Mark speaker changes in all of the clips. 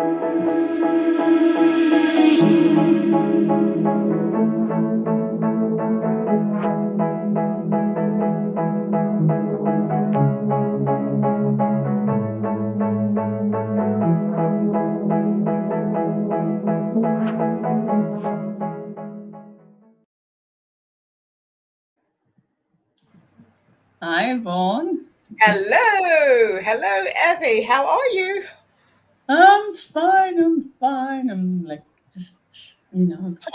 Speaker 1: Hi, Yvonne.
Speaker 2: Hello, Evie. How are you?
Speaker 1: I'm fine. I'm like just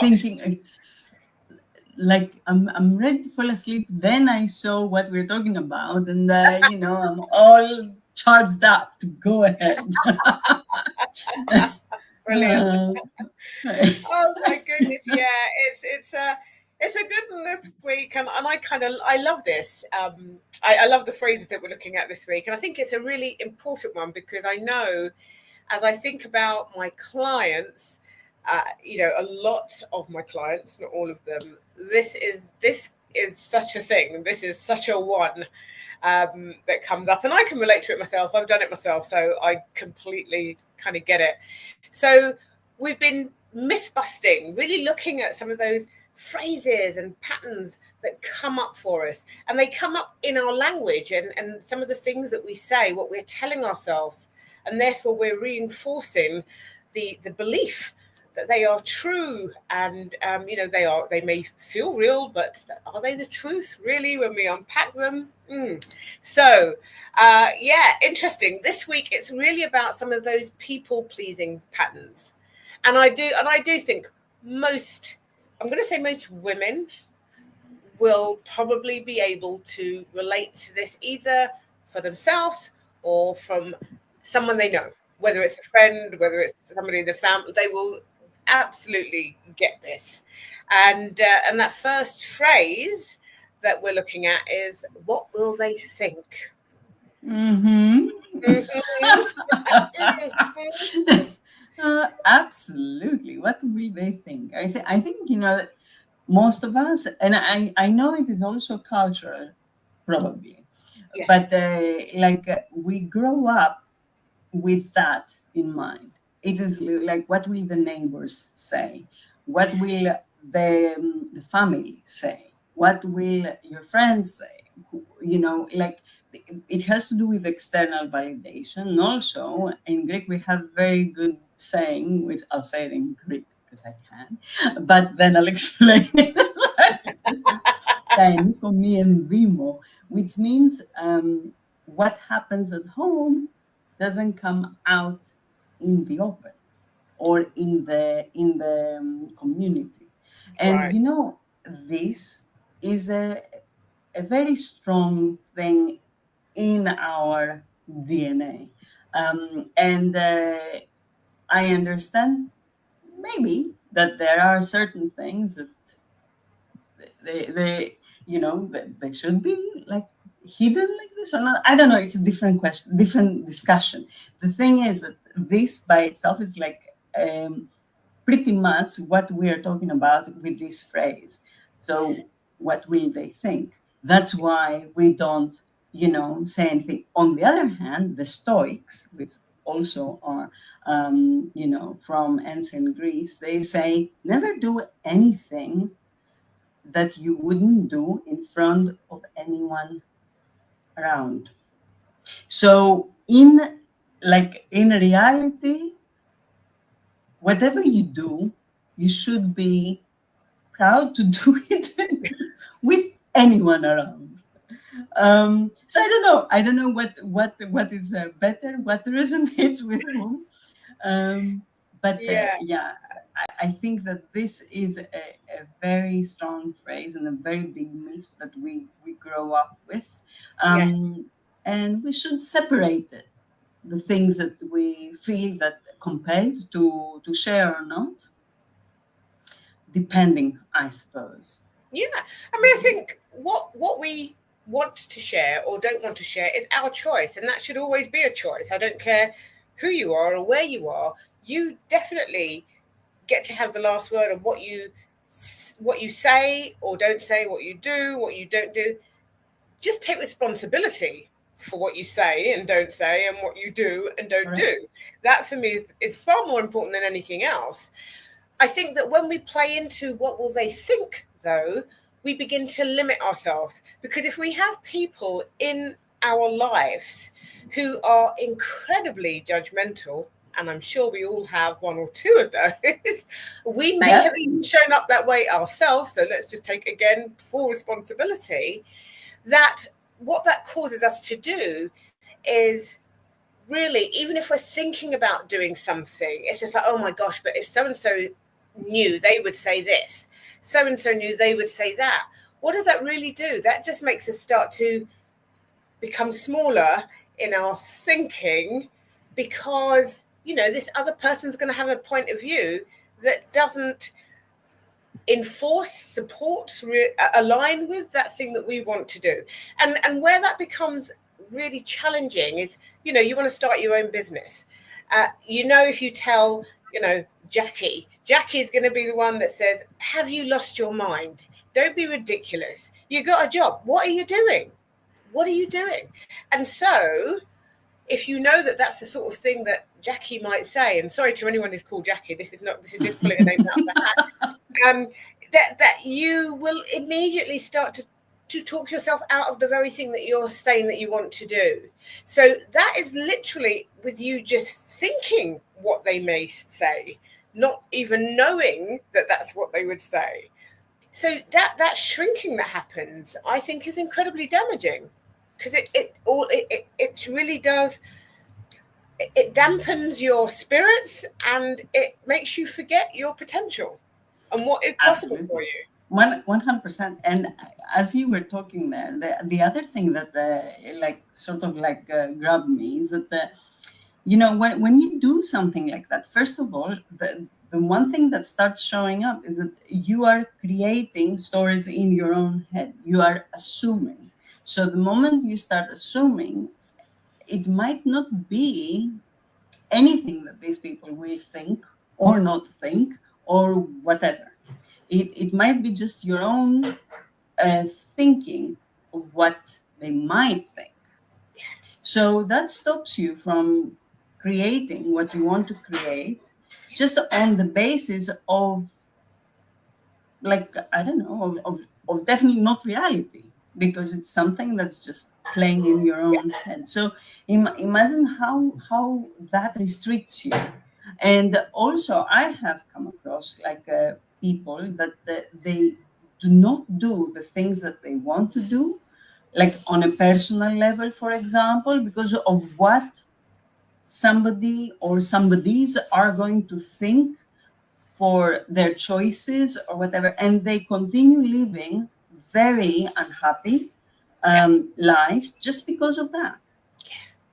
Speaker 1: thinking it's like I'm ready to fall asleep. Then I saw what we're talking about, and I'm all charged up to go ahead.
Speaker 2: Brilliant.
Speaker 1: Uh,
Speaker 2: Oh my goodness, yeah. It's a good this week, and I love this. I love the phrases that we're looking at this week, and I think it's a really important one because I know as I think about my clients, a lot of my clients, not all of them, this is such a thing. This is such a one that comes up, and I can relate to it myself. I've done it myself, so I completely kind of get it. So we've been myth busting, really looking at some of those phrases and patterns that come up for us, and they come up in our language and some of the things that we say, what we're telling ourselves, and therefore we're reinforcing the belief that they are true, and they may feel real, but are they the truth really when we unpack them? So interesting. This week it's really about some of those people pleasing patterns, and I do think most women will probably be able to relate to this either for themselves or from someone they know, whether it's a friend, whether it's somebody in the family. They will absolutely get this. And that first phrase that we're looking at is, what will they think?
Speaker 1: mm-hmm. Absolutely. What will they think? I think most of us, and I know it is also cultural, probably,
Speaker 2: Yeah.
Speaker 1: but we grow up with that in mind. It is like, what will the neighbors say? What will the family say? What will your friends say? It has to do with external validation. Also, in Greek, we have very good saying, which I'll say it in Greek because I can, but then I'll explain it. This is "τα ενίκο μη ενδύμω," which means what happens at home doesn't come out in the open or in the community. And
Speaker 2: Right.
Speaker 1: this is a very strong thing in our DNA. And I understand maybe that there are certain things that they should be like hidden like this or not. I don't know. It's a different question, different discussion. The thing is that this by itself is like pretty much what we are talking about with this phrase. So what will they think? That's why we don't, say anything. On the other hand, the Stoics, which also are, from ancient Greece, they say never do anything that you wouldn't do in front of anyone around. So in reality, whatever you do, you should be proud to do it with anyone around. So I don't know what is better, what resonates with whom. But I think that this is a very strong phrase and a very big myth that we grow up with.
Speaker 2: Yes.
Speaker 1: And we should separate it, the things that we feel that compelled to share or not, depending, I suppose.
Speaker 2: Yeah. I mean, I think what we want to share or don't want to share is our choice, and that should always be a choice. I don't care who you are or where you are. You definitely get to have the last word on what you say or don't say, what you do, what you don't do. Just take responsibility for what you say and don't say, and what you do and don't do. That for me is far more important than anything else. I think that when we play into what will they think, though, we begin to limit ourselves. Because if we have people in our lives who are incredibly judgmental, and I'm sure we all have one or two of those, we may have even shown up that way ourselves. So let's just take, again, full responsibility. That what that causes us to do is really, even if we're thinking about doing something, it's just like, oh my gosh, but if so-and-so knew, they would say this. So-and-so knew, they would say that. What does that really do? That just makes us start to become smaller in our thinking, because, you know, this other person's going to have a point of view that doesn't enforce, support, align with that thing that we want to do. And where that becomes really challenging is, you know, you want to start your own business. You know, if you tell, you know, Jackie's going to be the one that says, have you lost your mind? Don't be ridiculous. You got a job. What are you doing? What are you doing? And so if you know that that's the sort of thing that Jackie might say, and sorry to anyone who's called Jackie, this is just pulling a name out of the hat, that you will immediately start to talk yourself out of the very thing that you're saying that you want to do. So that is literally with you just thinking what they may say, not even knowing that that's what they would say. So that shrinking that happens, I think, is incredibly damaging, because it really does. It dampens your spirits, and it makes you forget your potential and what is possible for you.
Speaker 1: 100%. And as you were talking there, the other thing that grabbed me is that you know, when you do something like that, first of all, the one thing that starts showing up is that you are creating stories in your own head. You are assuming. So the moment you start assuming, it might not be anything that these people will think or not think or whatever. It might be just your own thinking of what they might think. So that stops you from creating what you want to create just on the basis of, like, I don't know, of definitely not reality, because it's something that's just playing in your own head. So imagine how that restricts you. And also, I have come across people that they do not do the things that they want to do, like on a personal level, for example, because of what somebody or somebodies are going to think for their choices or whatever, and they continue living very unhappy lives just because of that,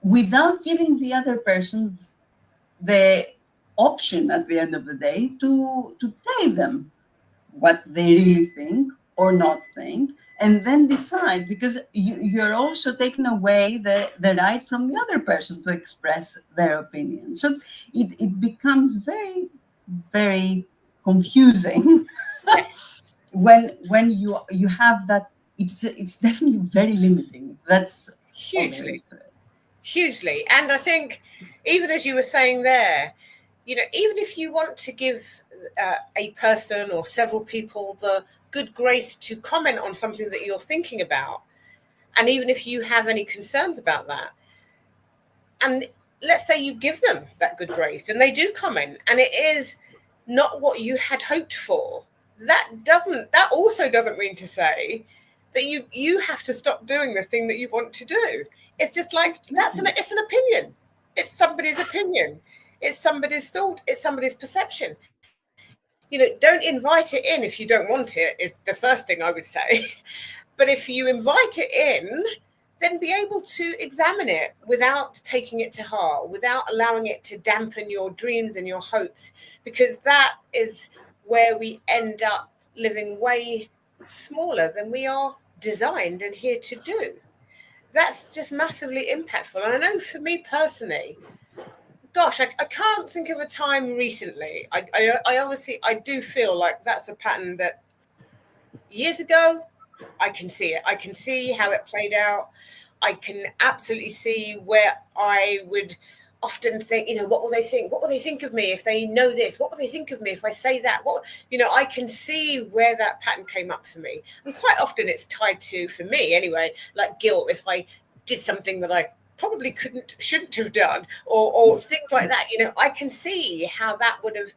Speaker 1: without giving the other person the option at the end of the day to tell them what they really think or not think, and then decide, because you're also taking away the right from the other person to express their opinion. So it becomes very, very confusing when you have that. It's definitely very limiting. That's
Speaker 2: hugely. And I think, even as you were saying there, you know, even if you want to give a person or several people the good grace to comment on something that you're thinking about, and even if you have any concerns about that, and let's say you give them that good grace and they do comment and it is not what you had hoped for, that also doesn't mean to say that you have to stop doing the thing that you want to do. It's just like, it's an opinion. It's somebody's opinion. It's somebody's thought. It's somebody's perception. You know, don't invite it in if you don't want it, is the first thing I would say. But if you invite it in, then be able to examine it without taking it to heart, without allowing it to dampen your dreams and your hopes, because that is where we end up living way smaller than we are designed and here to do. That's just massively impactful. And I know for me personally, gosh, I can't think of a time recently. I obviously, I do feel like that's a pattern that years ago, I can see it. I can see how it played out. I can absolutely see where I would often think, what will they think? What will they think of me if they know this? What will they think of me if I say that? I can see where that pattern came up for me. And quite often it's tied to, for me anyway, like guilt if I did something that I probably shouldn't have done, or things like that. I can see how that would have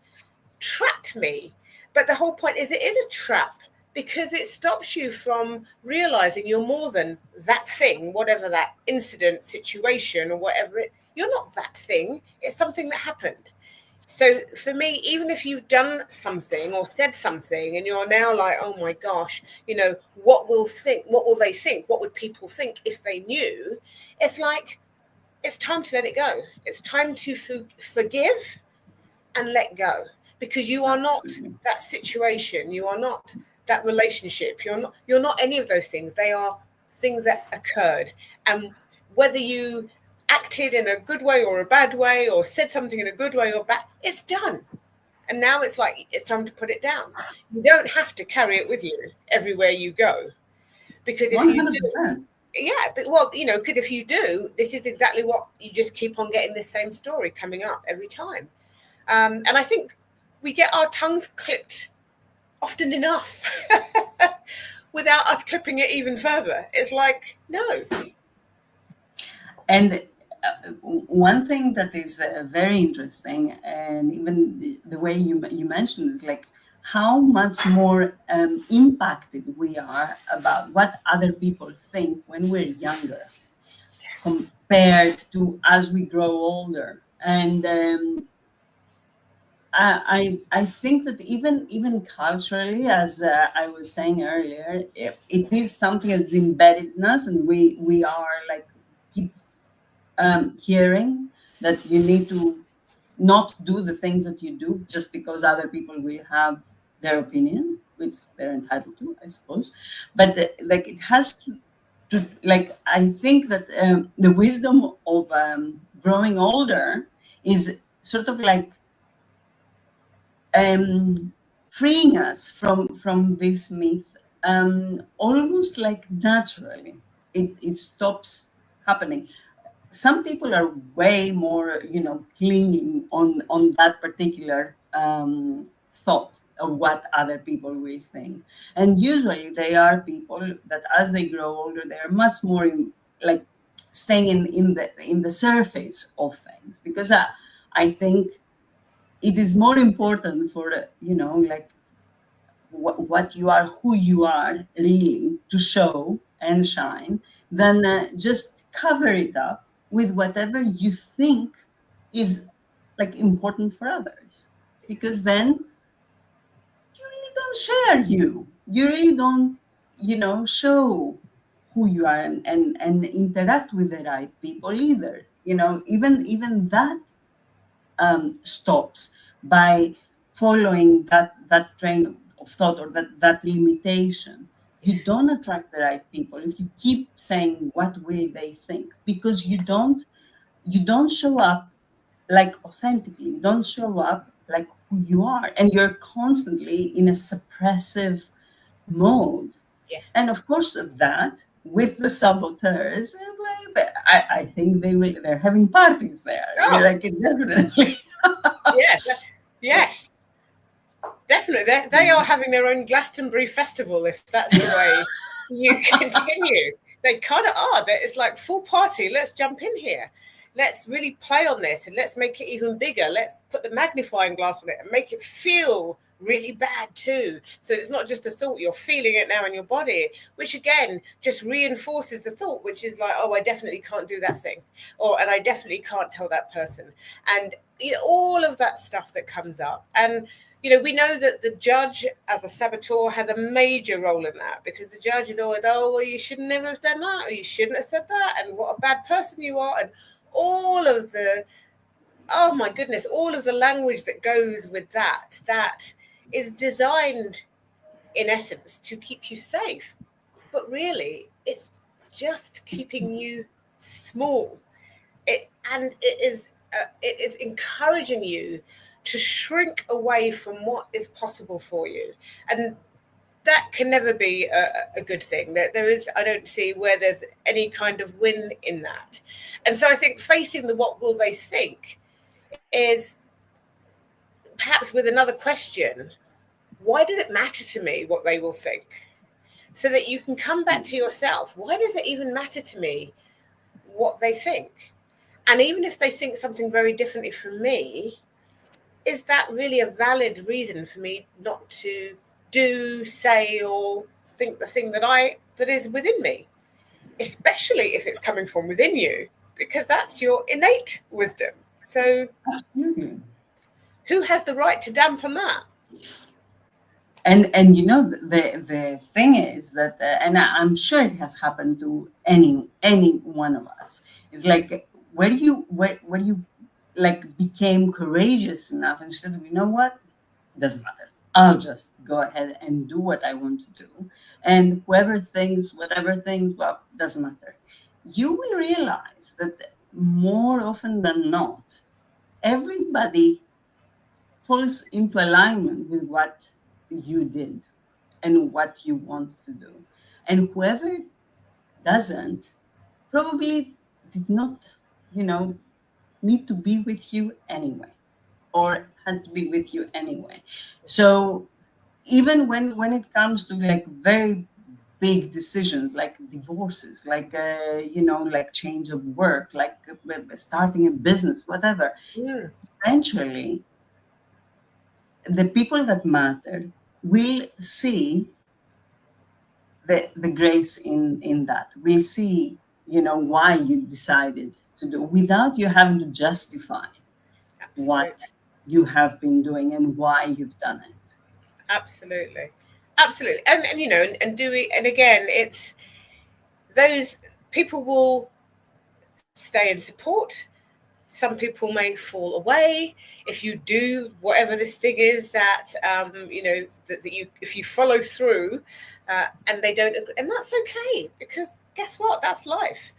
Speaker 2: trapped me. But the whole point is, it is a trap, because it stops you from realizing you're more than that thing, whatever that incident, situation, or whatever you're not that thing. It's something that happened. So for me, even if you've done something or said something and you're now like, oh my gosh, what will they think? What would people think if they knew? It's like, it's time to let it go. It's time to forgive and let go, because you are not that situation. You are not that relationship. You're not any of those things. They are things that occurred. And whether you acted in a good way or a bad way, or said something in a good way or bad, it's done. And now it's like, it's time to put it down. You don't have to carry it with you everywhere you go. Because if
Speaker 1: 100%.
Speaker 2: because if you do, this is exactly what you just keep on getting, this same story coming up every time. And I think we get our tongues clipped often enough without us clipping it even further. It's like, no.
Speaker 1: And one thing that is very interesting, and even the way you mentioned, is like how much more impacted we are about what other people think when we're younger compared to as we grow older. And I think that even culturally, as I was saying earlier, if it is something that's embedded in us, and we are like keep hearing that you need to not do the things that you do just because other people will have their opinion, which they're entitled to, I suppose. But like it has to like, I think that the wisdom of growing older is sort of like freeing us from this myth, almost like naturally. It stops happening. Some people are way more, clinging on that particular thought of what other people will think, and usually they are people that, as they grow older, they are much more like staying in the surface of things, because I think it is more important for like what you are, who you are really, to show and shine, than just cover it up with whatever you think is like important for others, because then you really don't share, you really don't show who you are, and interact with the right people either. Even that stops by following that train of thought, or that limitation. You don't attract the right people if you keep saying what will they think, because you don't show up like authentically. You don't show up like who you are, and you're constantly in a suppressive mode.
Speaker 2: Yeah.
Speaker 1: And of course, that with the saboteurs, I think they're having parties there.
Speaker 2: Oh.
Speaker 1: Like, it definitely.
Speaker 2: Yes, definitely. They are having their own Glastonbury festival, if that's the way you continue. They kind of are. It's like full party. Let's jump in here. Let's really play on this, and let's make it even bigger. Let's put the magnifying glass on it and make it feel really bad too. So it's not just a thought, you're feeling it now in your body, which again just reinforces the thought, which is like, oh, I definitely can't do that thing, and I definitely can't tell that person. And all of that stuff that comes up. And we know that the judge, as a saboteur, has a major role in that, because the judge is always, oh, well, you shouldn't never have done that, or you shouldn't have said that, and what a bad person you are, and all of the, oh my goodness, all of the language that goes with that is designed, in essence, to keep you safe. But really, it's just keeping you small. It is encouraging you to shrink away from what is possible for you. And that can never be a good thing. There is, I don't see where there's any kind of win in that. And so I think facing the what will they think is perhaps with another question: why does it matter to me what they will think? So that you can come back to yourself. Why does it even matter to me what they think? And even if they think something very differently from me, is that really a valid reason for me not to do, say, or think the thing that is within me? Especially if it's coming from within you, because that's your innate wisdom. So
Speaker 1: Absolutely.
Speaker 2: who has the right to dampen that?
Speaker 1: And you know, the thing is that, and I'm sure it has happened to any one of us. It's like where you like became courageous enough and said, you know what, doesn't matter. I'll just go ahead and do what I want to do, and whoever thinks whatever thinks, well, doesn't matter. You will realize that more often than not, everybody falls into alignment with what you did and what you want to do. And whoever doesn't probably did not, need to be with you anyway, or had to be with you anyway. So even when it comes to like very big decisions like divorces, like like change of work, like starting a business, whatever, eventually the people that matter will see the grace in that. Will see, why you decided to do without you having to justify
Speaker 2: Absolutely.
Speaker 1: what you have been doing and why you've done it.
Speaker 2: Absolutely. Absolutely. And and do we, and again, it's those people will stay in support. Some people may fall away if you do whatever this thing is that that you, if you follow through, and they don't agree, and that's okay, because guess what, that's life.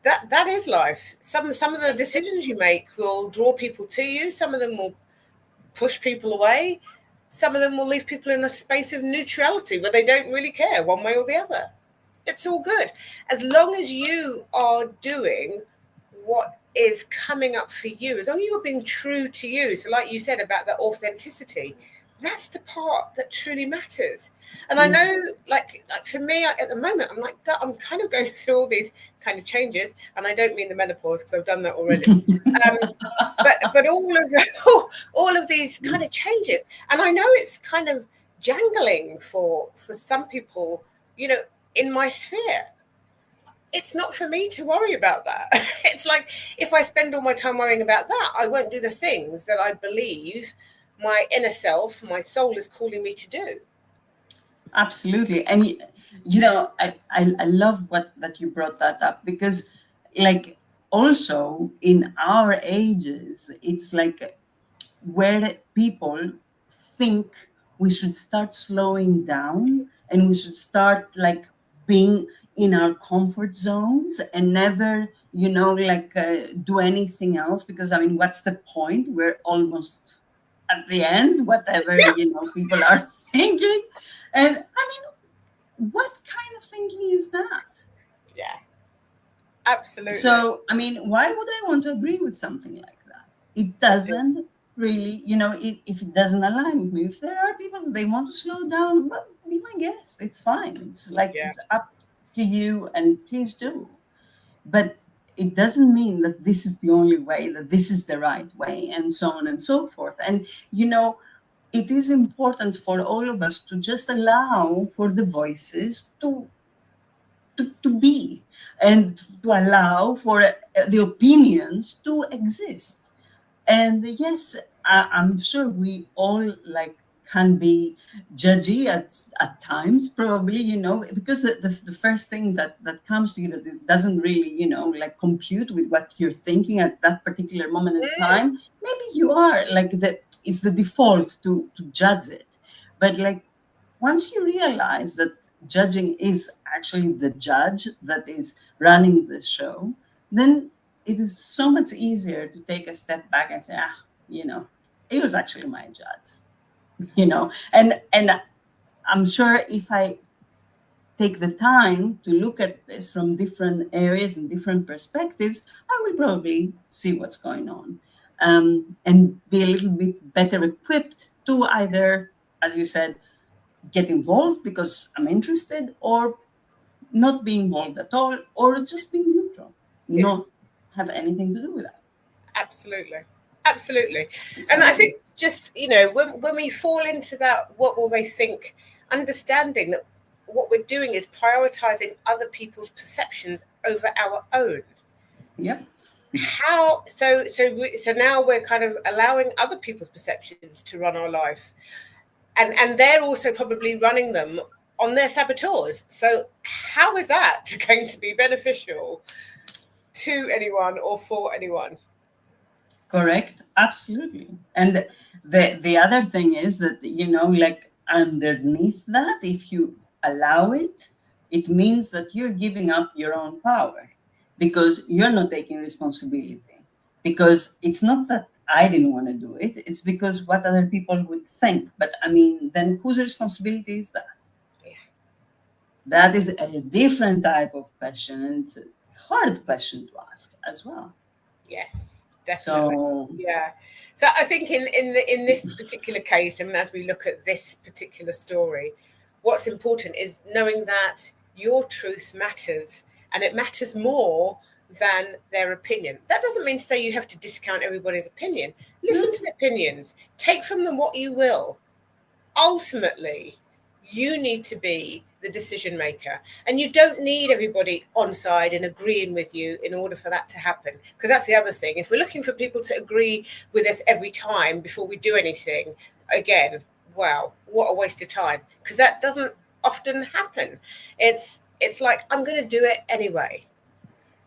Speaker 2: That is life. Some of the decisions you make will draw people to you. Some of them will push people away. Some of them will leave people in a space of neutrality where they don't really care one way or the other. It's all good as long as you are doing what is coming up for you, as long as you're being true to you. So like you said about the authenticity, that's the part that truly matters. And I know, like for me at the moment, I'm like, I'm kind of going through all these kind of changes, and I don't mean the menopause because I've done that already. But all of these kind of changes, and I know it's kind of jangling for some people, in my sphere. It's not for me to worry about that. It's like, if I spend all my time worrying about that, I won't do the things that I believe my inner self, my soul is calling me to do.
Speaker 1: Absolutely. And I love that you brought that up, because like also in our ages, it's like where people think we should start slowing down and we should start like being in our comfort zones and never do anything else, because I mean, what's the point? We're almost at the end, whatever
Speaker 2: Yeah.
Speaker 1: people are thinking. And I mean, what kind of thinking is that?
Speaker 2: Yeah. Absolutely.
Speaker 1: So I mean, why would I want to agree with something like that? It doesn't really, if it doesn't align with me. If there are people that they want to slow down, well, be my guest. It's fine. It's like,
Speaker 2: Yeah.
Speaker 1: it's up to you, and please do. But it doesn't mean that this is the only way, that this is the right way, and so on and so forth. And it is important for all of us to just allow for the voices to be, and to allow for the opinions to exist. And yes, I'm sure we all like can be judgy at times, probably, because the first thing that comes to you, that it doesn't really, like compute with what you're thinking at that particular moment in time. Maybe you are like it's the default to judge it. But like, once you realize that judging is actually the judge that is running the show, then it is so much easier to take a step back and say, it was actually my judge, and I'm sure if I take the time to look at this from different areas and different perspectives, I will probably see what's going on, and be a little bit better equipped to either, as you said, get involved because I'm interested, or not be involved at all, or just be neutral,
Speaker 2: Yeah.
Speaker 1: not have anything to do with that.
Speaker 2: Absolutely. Absolutely. And I
Speaker 1: So,
Speaker 2: think just, when we fall into that, what will they think, understanding that what we're doing is prioritizing other people's perceptions over our own.
Speaker 1: yeah,
Speaker 2: So now we're kind of allowing other people's perceptions to run our life, and they're also probably running them on their saboteurs. So how is that going to be beneficial to anyone or for anyone?
Speaker 1: correct, absolutely. And the other thing is that, like underneath that, if you allow it, it means that you're giving up your own power because you're not taking responsibility. Because it's not that I didn't want to do it, it's because what other people would think. But I mean, then whose responsibility is that?
Speaker 2: Yeah.
Speaker 1: That is a different type of question, and it's a hard question to ask as well.
Speaker 2: Yes, definitely.
Speaker 1: So,
Speaker 2: Yeah. So I think in this particular case, and as we look at this particular story, what's important is knowing that your truth matters, and it matters more than their opinion. That doesn't mean to say you have to discount everybody's opinion. Listen
Speaker 1: no,
Speaker 2: to the opinions, take from them what you will. Ultimately, you need to be the decision maker, and you don't need everybody on side and agreeing with you in order for that to happen, because that's the other thing. If we're looking for people to agree with us every time before we do anything, again, wow, what a waste of time, because that doesn't often happen. It's like, I'm going to do it anyway,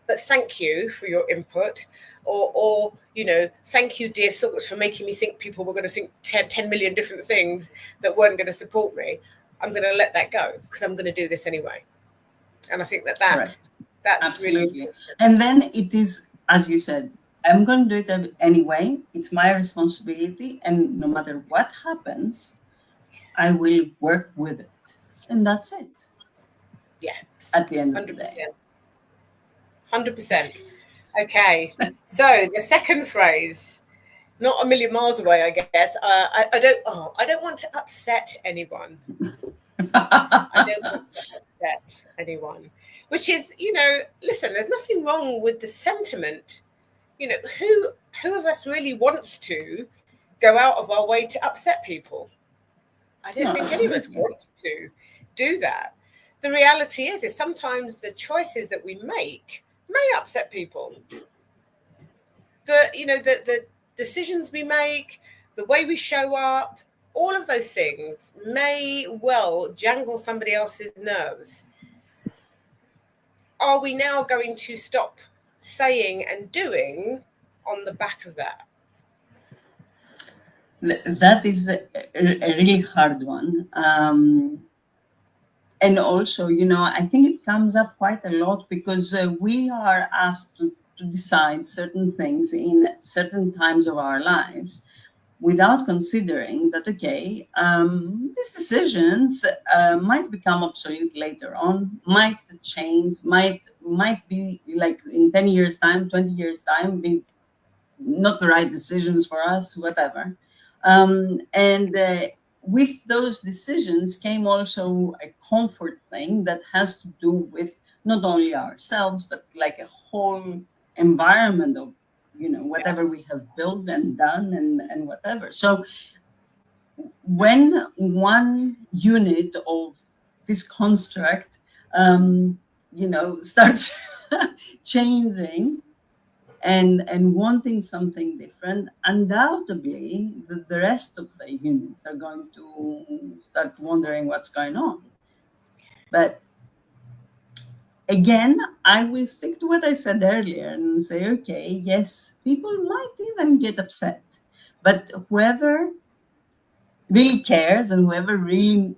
Speaker 2: but thank you for your input, or thank you, dear thoughts, for making me think people were going to think 10 million different things that weren't going to support me. I'm going to let that go because I'm going to do this anyway. And I think that that's
Speaker 1: correct.
Speaker 2: that's really
Speaker 1: Absolutely.
Speaker 2: important.
Speaker 1: And then it is, as you said, I'm going to do it anyway. It's my responsibility. And no matter what happens, I will work with it. And that's it
Speaker 2: Yeah,
Speaker 1: at the end of the day.
Speaker 2: 100%. 100%. Okay, so the second phrase, not a million miles away, I guess. I don't want to upset anyone. I don't want to upset anyone. Which is, listen, there's nothing wrong with the sentiment. Who of us really wants to go out of our way to upset people? I don't
Speaker 1: No,
Speaker 2: think any of us
Speaker 1: absolutely.
Speaker 2: wants to do that. The reality is sometimes the choices that we make may upset people. The decisions we make, the way we show up, all of those things may well jangle somebody else's nerves. Are we now going to stop saying and doing on the back of that?
Speaker 1: That is a really hard one. And also, I think it comes up quite a lot because we are asked to decide certain things in certain times of our lives without considering that, okay, these decisions might become obsolete later on, might change, might be like in 10 years time, 20 years time, be not the right decisions for us, whatever. And with those decisions came also a comfort thing that has to do with not only ourselves, but like a whole environment of,
Speaker 2: Yeah,
Speaker 1: whatever we have built and done and whatever. So when one unit of this construct, starts changing, and wanting something different, undoubtedly the rest of the units are going to start wondering what's going on. But again, I will stick to what I said earlier and say, okay, yes, people might even get upset, but whoever really cares and whoever really,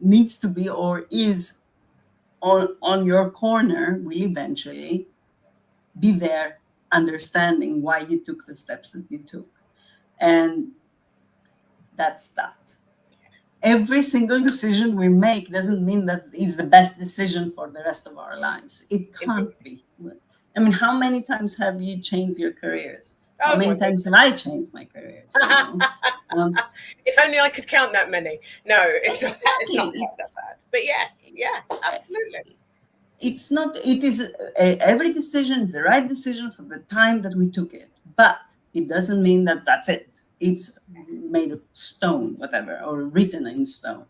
Speaker 1: needs to be or is on your corner will eventually be there, understanding why you took the steps that you took. And that's that. every single decision we make doesn't mean that it's the best decision for the rest of our lives. It can't be. I mean, how many times have you changed your careers? How
Speaker 2: Oh my
Speaker 1: many times have I changed my careers? You know?
Speaker 2: If only I could count that many. No, it's not. It's not
Speaker 1: Exactly.
Speaker 2: that bad. But yes, yeah, absolutely.
Speaker 1: It's not. It is every decision is the right decision for the time that we took it, but it doesn't mean that that's it. It's made of stone, whatever, or written in stone.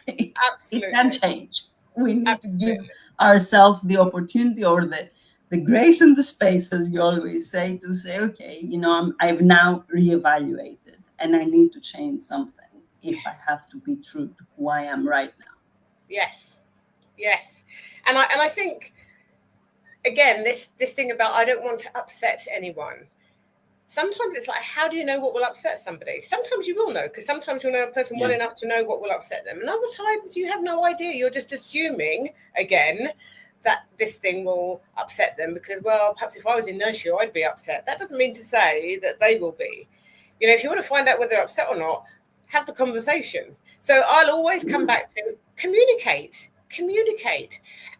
Speaker 1: it
Speaker 2: Absolutely.
Speaker 1: can change. We need to give
Speaker 2: Absolutely.
Speaker 1: ourselves the opportunity or the grace and the space, as you always say, to say, okay, you know, I've now reevaluated and I need to change something if I have to be true to who I am right now.
Speaker 2: Yes. Yes. And I think, again, this thing about I don't want to upset anyone. Sometimes it's like, how do you know what will upset somebody? Sometimes you will know, because sometimes you'll know a person well enough to know what will upset them. And other times you have no idea. You're just assuming, again, that this thing will upset them because, well, perhaps if I was in nursery, I'd be upset. That doesn't mean to say that they will be. You know, if you want to find out whether they're upset or not, have the conversation. So I'll always come back to communicate,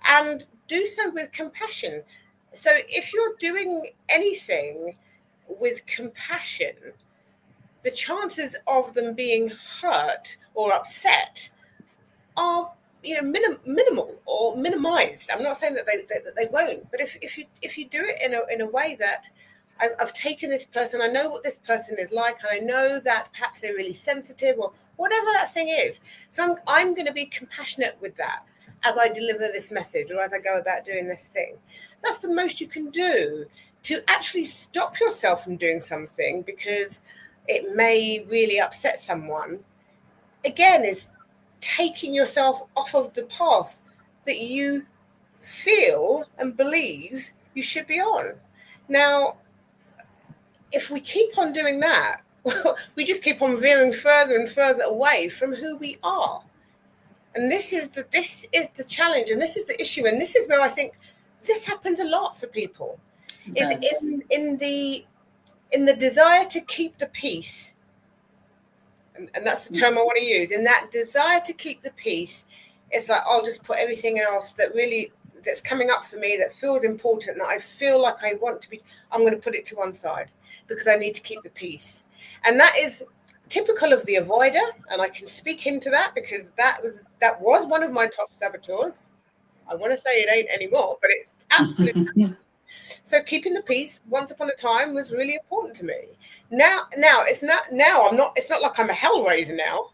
Speaker 2: and do so with compassion. So if you're doing anything with compassion, the chances of them being hurt or upset are, you know, minimal or minimized. I'm not saying that they won't, but if you do it in a way that I've taken this person, I know what this person is like, and I know that perhaps they're really sensitive or whatever that thing is. So I'm going to be compassionate with that as I deliver this message or as I go about doing this thing. That's the most you can do to actually stop yourself from doing something because it may really upset someone. Again, is taking yourself off of the path that you feel and believe you should be on. Now, if we keep on doing that, we just keep on veering further and further away from who we are. And this is the challenge, and this is the issue, and this is where I think this happens a lot for people. In the desire to keep the peace, and that's the term I want to use, in that desire to keep the peace, it's like I'll just put everything else that's coming up for me that feels important, that I feel like I want to be, I'm going to put it to one side because I need to keep the peace. And that is typical of the avoider, and I can speak into that because that was one of my top saboteurs. I want to say it ain't anymore, but it's absolutely. So keeping the peace once upon a time was really important to me. Now it's not. Now I'm not. It's not like I'm a hellraiser now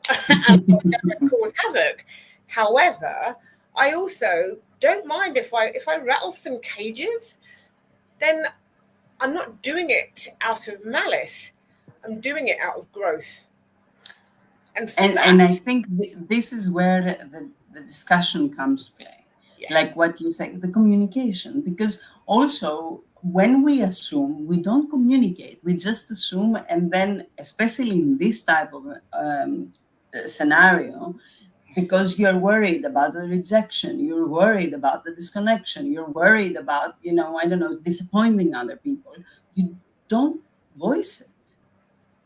Speaker 2: and cause havoc. However, I also don't mind if I rattle some cages. Then I'm not doing it out of malice. I'm doing it out of growth.
Speaker 1: And I think this is where the discussion comes to play. Yeah. Like what you say, the communication, because also when we assume, we don't communicate, we just assume, and then especially in this type of scenario, because you're worried about the rejection, you're worried about the disconnection, you're worried about, you know, I don't know, disappointing other people, you don't voice it.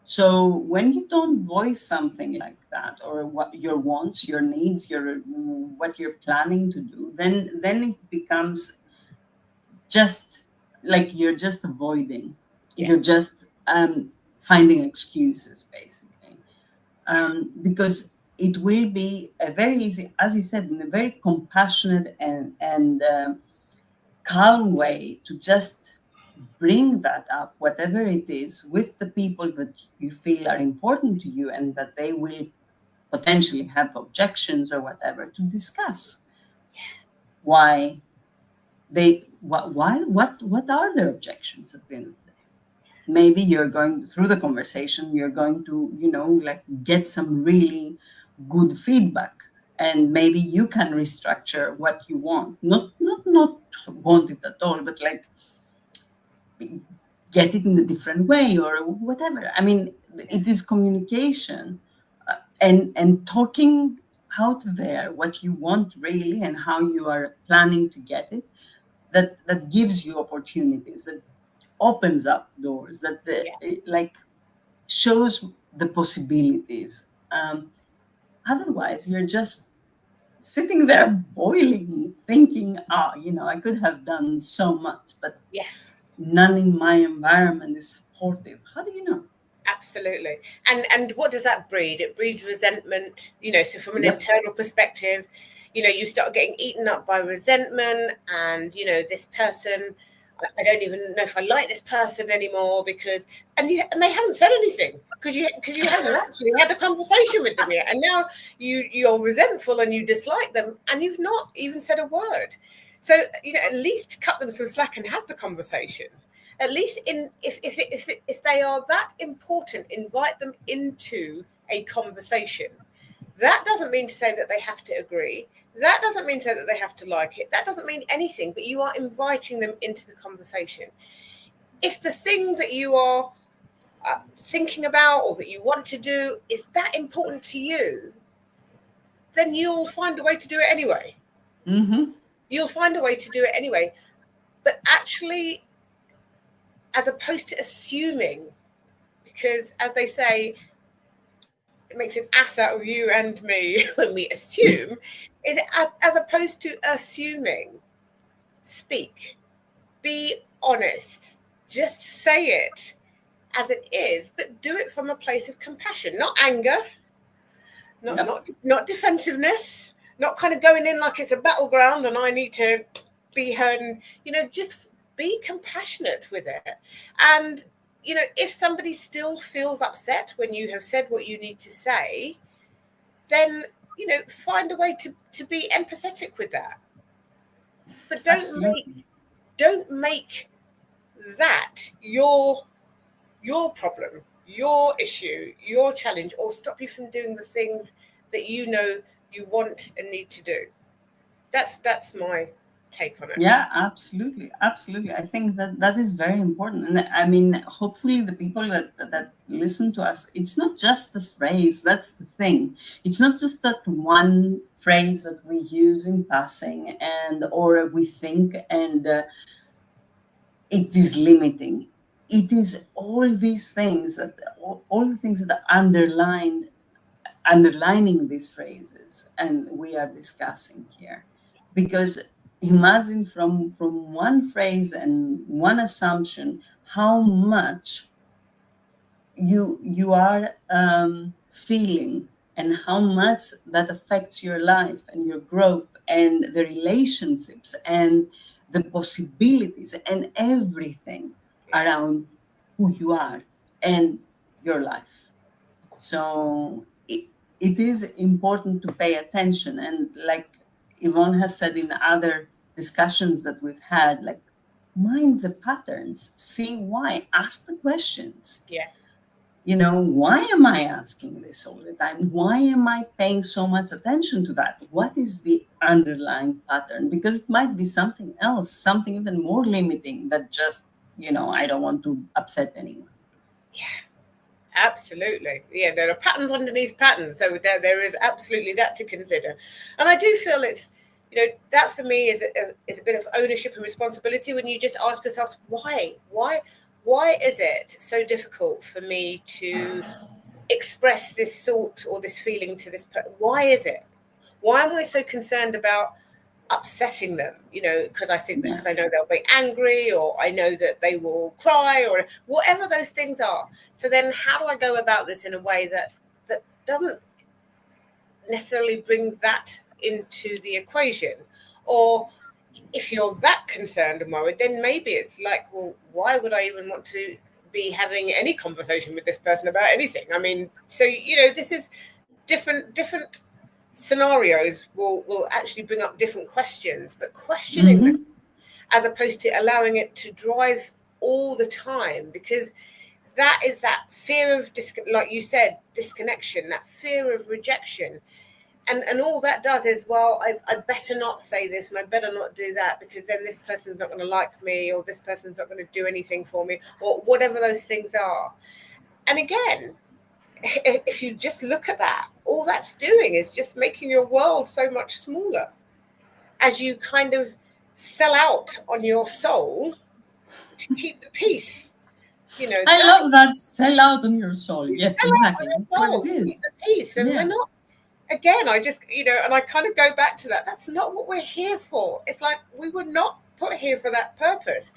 Speaker 1: So when you don't voice something like that, or what your wants, your needs, what you're planning to do, then it becomes just like you're just avoiding. Yeah. You're just finding excuses, basically, because it will be a very easy, as you said, in a very compassionate and calm way to just bring that up, whatever it is, with the people that you feel are important to you and that they will potentially have objections or whatever, to discuss why what are their objections at the end of the day. Maybe you're going through the conversation, you're going to, you know, like get some really good feedback, and maybe you can restructure what you want, not want it at all, but like get it in a different way or whatever. I mean, it is communication and talking out there what you want really and how you are planning to get it, that gives you opportunities, that opens up doors, that like shows the possibilities. Otherwise, you're just sitting there boiling, thinking, I could have done so much, but
Speaker 2: Yes.
Speaker 1: none in my environment is supportive. How do you know?
Speaker 2: Absolutely. And what does that breed? It breeds resentment, so from an
Speaker 1: Yep.
Speaker 2: internal perspective, you start getting eaten up by resentment, and this person, I don't even know if I like this person anymore, because and they haven't said anything, because you haven't actually had a conversation with them yet, and now you're resentful and you dislike them, and you've not even said a word. So at least cut them some slack and have the conversation. At least if they are that important, invite them into a conversation. That doesn't mean to say that they have to agree. That doesn't mean to say that they have to like it. That doesn't mean anything, but you are inviting them into the conversation. If the thing that you are thinking about or that you want to do is that important to you, then you'll find a way to do it anyway.
Speaker 1: Mm-hmm.
Speaker 2: You'll find a way to do it anyway. But actually, as opposed to assuming, because as they say, it makes an ass out of you and me when we assume, is as opposed to assuming, speak, be honest, just say it as it is, but do it from a place of compassion, not anger, not defensiveness, not kind of going in like it's a battleground and I need to be heard, and just be compassionate with it. And if somebody still feels upset when you have said what you need to say, then find a way to be empathetic with that. But don't make that your problem, your issue, your challenge, or stop you from doing the things that you want and need to do. That's my take on it.
Speaker 1: Yeah, absolutely. Absolutely. I think that is very important. And I mean, hopefully the people that listen to us, it's not just the phrase, that's the thing. It's not just that one phrase that we use in passing or we think and it is limiting. It is all these things all the things that are underlining these phrases and we are discussing here. Because imagine from one phrase and one assumption how much you are feeling and how much that affects your life and your growth and the relationships and the possibilities and everything around who you are and your life. So it is important to pay attention. And like Yvonne has said in other discussions that we've had, like mind the patterns, see why, ask the questions.
Speaker 2: Yeah.
Speaker 1: Why am I asking this all the time? Why am I paying so much attention to that? What is the underlying pattern? Because it might be something else, something even more limiting that just, I don't want to upset anyone.
Speaker 2: Yeah. Absolutely. Yeah, there are patterns underneath patterns. So there is absolutely that to consider. And I do feel it's, that for me is a bit of ownership and responsibility when you just ask yourself, why is it so difficult for me to express this thought or this feeling to this person? Why is it? Why am I so concerned about upsetting them? Because I think because I know they'll be angry, or I know that they will cry, or whatever those things are. So then how do I go about this in a way that doesn't necessarily bring that into the equation? Or if you're that concerned and worried, then maybe it's like, well, why would I even want to be having any conversation with this person about anything? I mean, so this is different scenarios will actually bring up different questions, but questioning them as opposed to allowing it to drive all the time, because that is that fear of like you said, disconnection, that fear of rejection. And all that does is, well, I better not say this and I better not do that, because then this person's not going to like me, or this person's not going to do anything for me, or whatever those things are. And again, if you just look at that, all that's doing is just making your world so much smaller as you kind of sell out on your soul to keep the peace.
Speaker 1: I love that, sell out on your soul. Yes, exactly.
Speaker 2: Sell out on your soul to keep the peace. And again, I just, and I kind of go back to that. That's not what we're here for. It's like we were not put here for that purpose.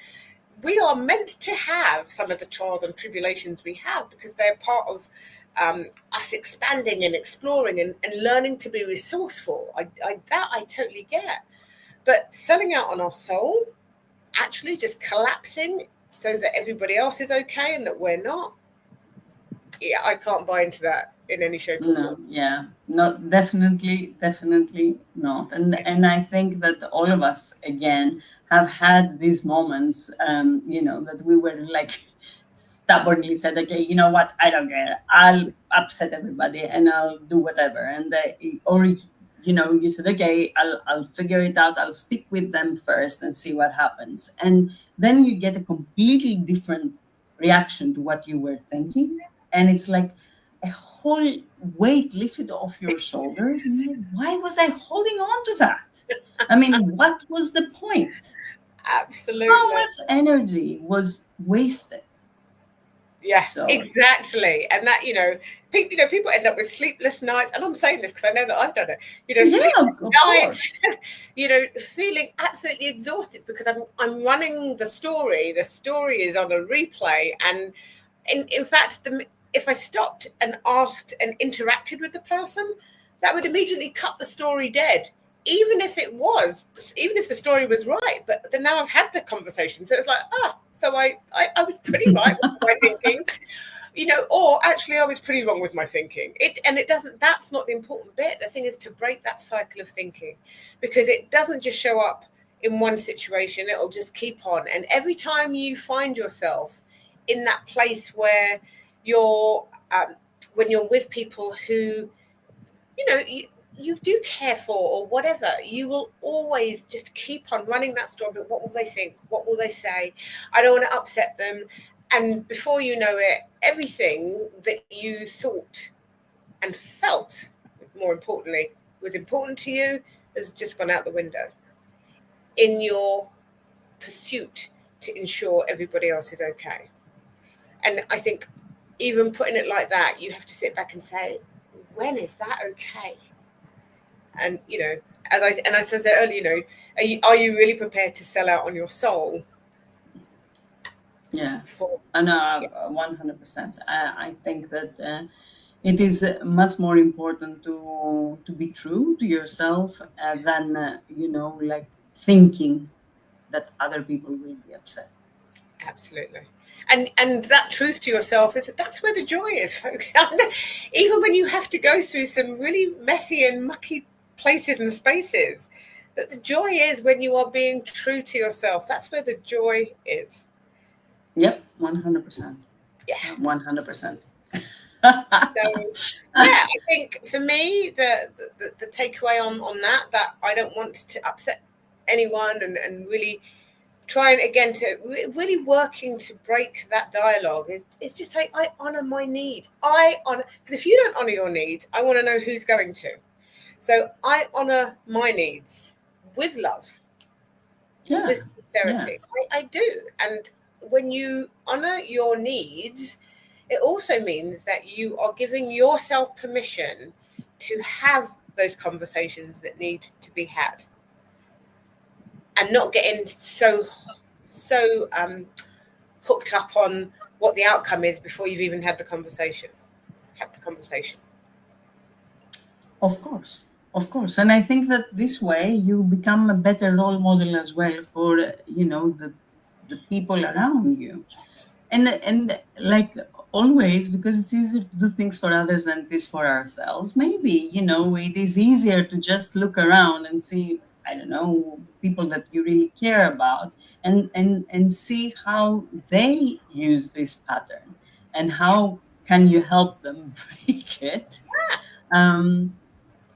Speaker 2: We are meant to have some of the trials and tribulations we have because they're part of us expanding and exploring and learning to be resourceful. I totally get. But selling out on our soul, actually just collapsing so that everybody else is okay and that we're not, yeah, I can't buy into that in any shape or form.
Speaker 1: Yeah, not definitely not. And I think that all of us again have had these moments, that we were like stubbornly said, okay, you know what, I don't care, I'll upset everybody and I'll do whatever, and or you said, okay, I'll figure it out, I'll speak with them first and see what happens, and then you get a completely different reaction to what you were thinking, and it's like a whole weight lifted off your shoulders, and you're like, why was I holding on to that? I mean, what was the point?
Speaker 2: Absolutely.
Speaker 1: How much energy was wasted?
Speaker 2: Yeah, so. Exactly. And that, people end up with sleepless nights. And I'm saying this because I know that I've done it. Sleepless nights, feeling absolutely exhausted because I'm running the story. The story is on a replay. And in fact, if I stopped and asked and interacted with the person, that would immediately cut the story dead. Even if the story was right, but then now I've had the conversation. So it's like, so I was pretty right with my thinking, or actually I was pretty wrong with my thinking. That's not the important bit. The thing is to break that cycle of thinking, because it doesn't just show up in one situation, it'll just keep on. And every time you find yourself in that place where you're, when you're with people who, you do care for or whatever, you will always just keep on running that story. But what will they think? What will they say? I don't want to upset them. And before you know it, everything that you thought and felt, more importantly, was important to you has just gone out the window in your pursuit to ensure everybody else is okay. And I think even putting it like that, you have to sit back and say, when is that okay? And, as I said earlier, are you really prepared to sell out on your soul?
Speaker 1: Yeah, I know, 100%. I think that it is much more important to be true to yourself than, like thinking that other people will be upset.
Speaker 2: Absolutely. And that truth to yourself that's where the joy is, folks. Even when you have to go through some really messy and mucky places and spaces, that the joy is when you are being true to yourself. That's where the joy is.
Speaker 1: Yep, 100%.
Speaker 2: Yeah,
Speaker 1: 100%.
Speaker 2: So, I think for me, the takeaway on that I don't want to upset anyone, and really trying again to really working to break that dialogue is just say, I honor my need. Because if you don't honor your needs, I want to know who's going to. So I honor my needs with love, with sincerity. Yeah. I do. And when you honor your needs, it also means that you are giving yourself permission to have those conversations that need to be had, and not getting so hooked up on what the outcome is before you've even had the conversation. Have the conversation.
Speaker 1: Of course. And I think that this way you become a better role model as well for, the people around you. And like always, because it's easier to do things for others than it is for ourselves, maybe, it is easier to just look around and see, I don't know, people that you really care about and see how they use this pattern and how can you help them break it.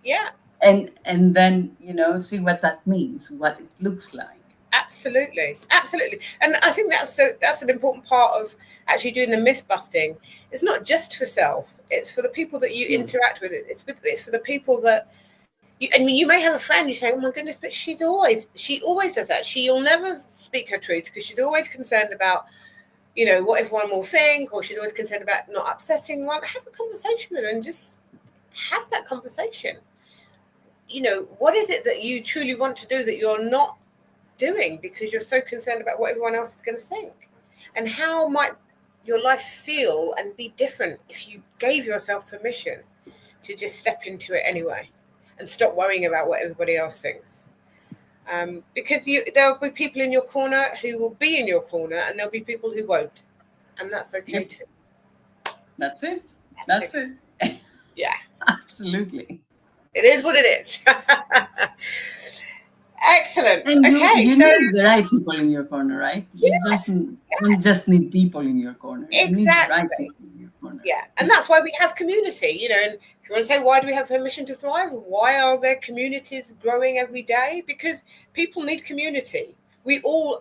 Speaker 2: Yeah.
Speaker 1: And then, see what that means, what it looks like.
Speaker 2: Absolutely. And I think that's an important part of actually doing the myth busting. It's not just for self, it's for the people that you interact with. It's for the people that you may have a friend, you say, oh my goodness, but she always does that. She'll never speak her truth because she's always concerned about, what everyone will think, or she's always concerned about not upsetting one. Have a conversation with her and just have that conversation. You know, what is it that you truly want to do that you're not doing because you're so concerned about what everyone else is going to think? And how might your life feel and be different if you gave yourself permission to just step into it anyway and stop worrying about what everybody else thinks? Because there'll be people in your corner who will be in your corner, and there'll be people who won't, and that's okay too.
Speaker 1: That's it. That's it.
Speaker 2: Yeah,
Speaker 1: absolutely.
Speaker 2: It is what it is. Excellent.
Speaker 1: And you
Speaker 2: so
Speaker 1: need the right people in your corner, right? You don't just need people in your corner. You
Speaker 2: Exactly.
Speaker 1: need the right people in your corner.
Speaker 2: Yeah, and that's why we have community, you know. And if you want to say, why do we have permission to thrive? Why are there communities growing every day? Because people need community. We all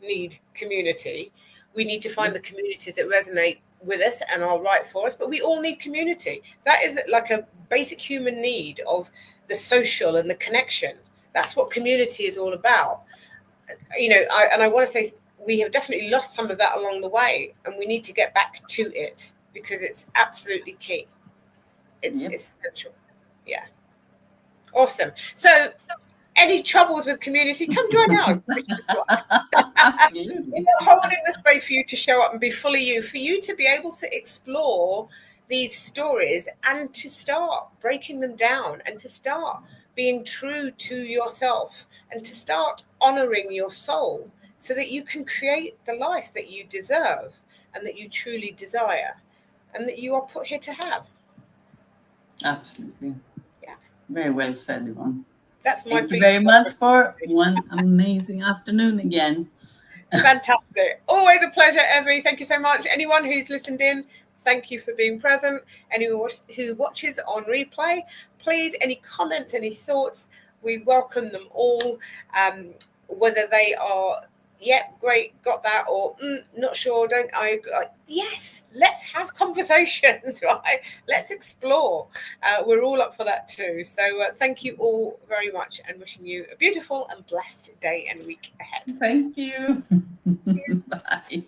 Speaker 2: need community. We need to find the communities that resonate with us and are right for us, but we all need community. That is like a basic human need of the social and the connection. That's what community is all about. You know, I want to say we have definitely lost some of that along the way, and we need to get back to it because it's absolutely key. It's essential. Yeah. Awesome. So any troubles with community, come join us.
Speaker 1: Absolutely.
Speaker 2: We're holding the space for you to show up and be fully you, for you to be able to explore these stories and to start breaking them down and to start being true to yourself and to start honoring your soul so that you can create the life that you deserve and that you truly desire and that you are put here to have.
Speaker 1: Absolutely.
Speaker 2: Yeah.
Speaker 1: Very well said, Yvonne.
Speaker 2: That's my
Speaker 1: Thank you very much for one amazing afternoon again.
Speaker 2: Fantastic. Always a pleasure, Evie. Thank you so much. Anyone who's listened in, thank you for being present. Anyone who watches on replay, please, any comments, any thoughts, we welcome them all. Whether they are, great, got that, or not sure, don't I? Yes, let's have conversations, right? Let's explore. We're all up for that too. So thank you all very much and wishing you a beautiful and blessed day and week ahead.
Speaker 1: Thank you. Bye.